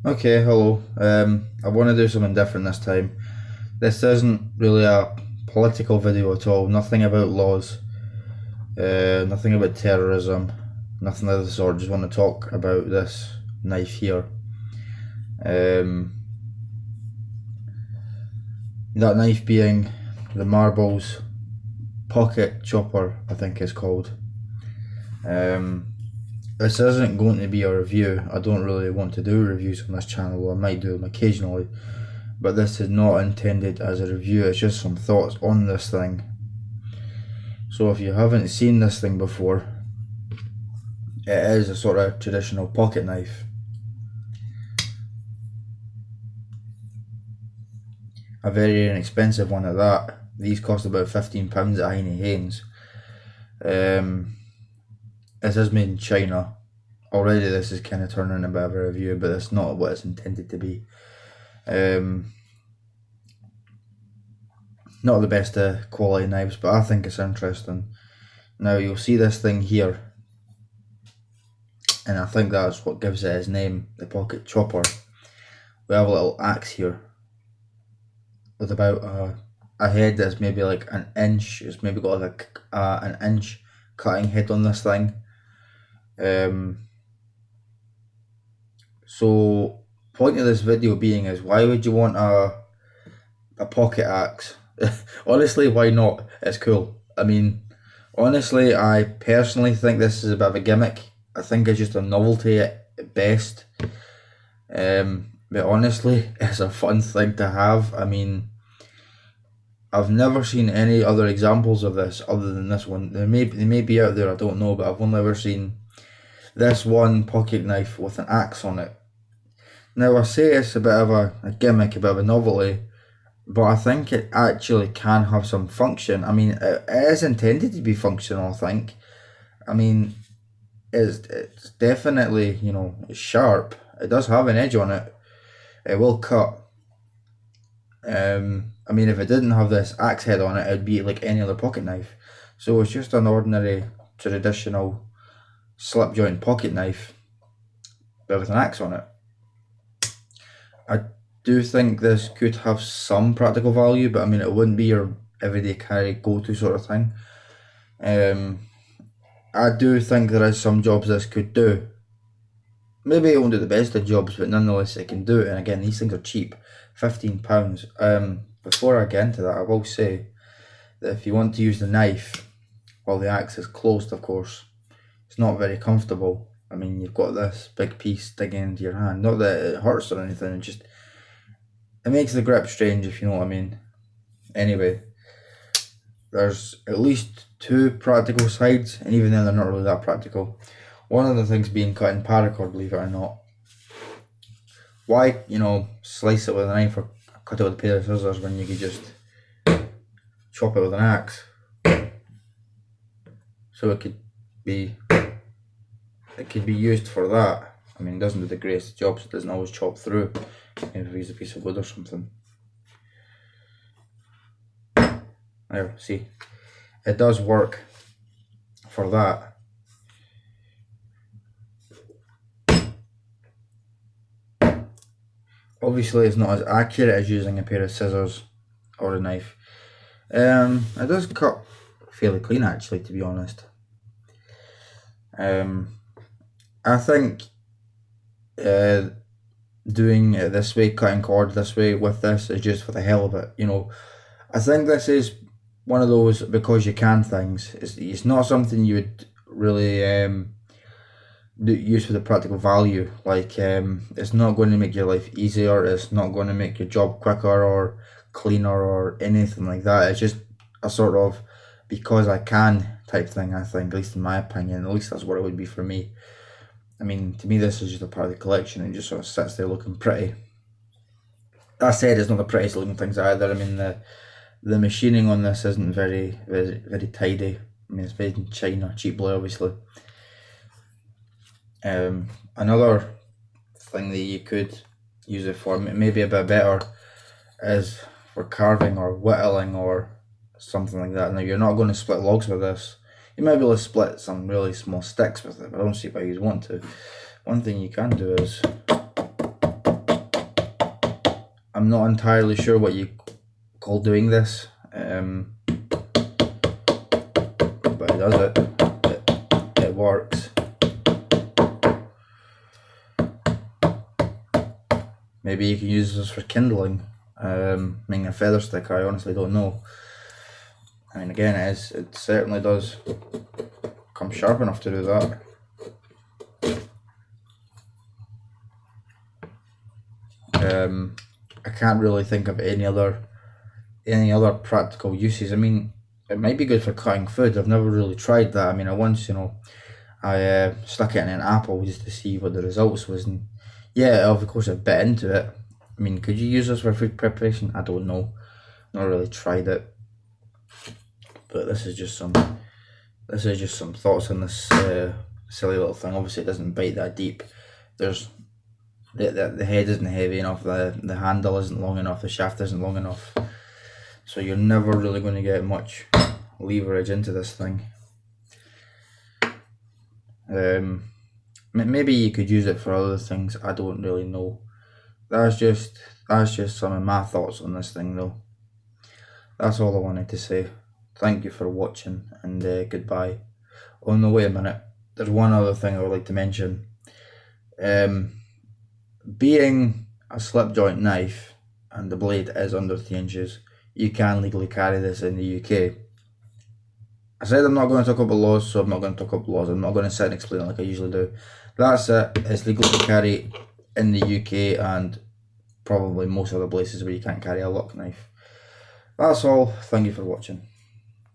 Okay, hello. I want to do something different this time. This isn't really a political video at all. Nothing about laws. Nothing about terrorism. Nothing of the sort. Just want to talk about this knife here. Um, that knife being the Marbles Pocket Chopper, I think it's called. This isn't going to be a review. I don't really want to do reviews on this channel. I might do them occasionally, but this is not intended as a review. It's just some thoughts on this thing. So if you haven't seen this thing before, it is a sort of traditional pocket knife. A very inexpensive one at that. These cost about £15 at Heine Haynes. This is made in China. Already this is kind of turning a bit of a review, but it's not what it's intended to be. Not the best quality knives, but I think it's interesting. Now you'll see this thing here, and I think that's what gives it its name, the pocket chopper. We have a little axe here with about a head that's maybe like an inch. It's maybe got like an inch cutting head on this thing. So point of this video being is, why would you want a pocket axe? Honestly, why not? It's cool. I mean, honestly, I personally think this is a bit of a gimmick. I think it's just a novelty at best. But honestly, it's a fun thing to have. I mean, I've never seen any other examples of this other than this one. They may be out there, I don't know, but I've only ever seen this one pocket knife with an axe on it. Now I say it's a bit of a gimmick, a bit of a novelty, but I think it actually can have some function. I mean, it is intended to be functional, I think. I mean, it's definitely, you know, it's sharp. It does have an edge on it. It will cut. I mean, if it didn't have this axe head on it, it'd be like any other pocket knife. So it's just an ordinary, traditional slip joint pocket knife, but with an axe on it. I do think this could have some practical value, but I mean, it wouldn't be your everyday carry go-to sort of thing. I do think there is some jobs this could do. Maybe it won't do the best of jobs, but nonetheless it can do it. And again, these things are cheap, £15. Before I get into that, I will say that if you want to use the knife while the axe is closed, of course, it's not very comfortable. I mean, you've got this big piece digging into your hand. Not that it hurts or anything, it makes the grip strange, if you know what I mean. Anyway, there's at least two practical sides, and even then they're not really that practical. One of the things being cut in paracord, believe it or not. Why, you know, slice it with a knife or cut it with a pair of scissors when you could just chop it with an axe? So it could be used for that. I mean, it doesn't do the greatest job, so it doesn't always chop through. Maybe if we use a piece of wood or something. There, see, it does work for that. Obviously, it's not as accurate as using a pair of scissors or a knife. It does cut fairly clean, actually, to be honest. I think doing it this way, cutting cord this way with this, is just for the hell of it. You know, I think this is one of those because you can things. It's not something you would really use for the practical value. Like, it's not going to make your life easier. It's not going to make your job quicker or cleaner or anything like that. It's just a sort of because I can type thing, I think, at least in my opinion. At least that's what it would be for me. I mean, to me, this is just a part of the collection and just sort of sits there looking pretty. That said, it's not the prettiest looking things either. I mean, the machining on this isn't very tidy. I mean, it's made in China, cheaply, obviously. Another thing that you could use it for, maybe a bit better, is for carving or whittling or something like that. Now, you're not going to split logs with this. You might be able to split some really small sticks with it, but I don't see why you'd want to. One thing you can do is I'm not entirely sure what you call doing this, but it does it. It works. Maybe you can use this for kindling, making a feather stick. I honestly don't know. I mean, again, it certainly does come sharp enough to do that. I can't really think of any other practical uses. I mean, it might be good for cutting food. I've never really tried that. I mean, I once, I stuck it in an apple just to see what the results was, and yeah, of course, I bit into it. I mean, could you use this for food preparation? I don't know. Not really tried it, but this is just some thoughts on this silly little thing. Obviously, it doesn't bite that deep. There's the head isn't heavy enough. The handle isn't long enough. The shaft isn't long enough. So you're never really going to get much leverage into this thing. Maybe you could use it for other things. I don't really know. That's just some of my thoughts on this thing, though. That's all I wanted to say. Thank you for watching, and goodbye. Oh no, wait a minute. There's one other thing I would like to mention. Being a slip joint knife and the blade is under 3 inches, you can legally carry this in the UK. I said I'm not going to talk about laws, so I'm not going to talk about laws. I'm not going to sit and explain it like I usually do. That's it. It's legal to carry in the UK and probably most other places where you can't carry a lock knife. That's all. Thank you for watching.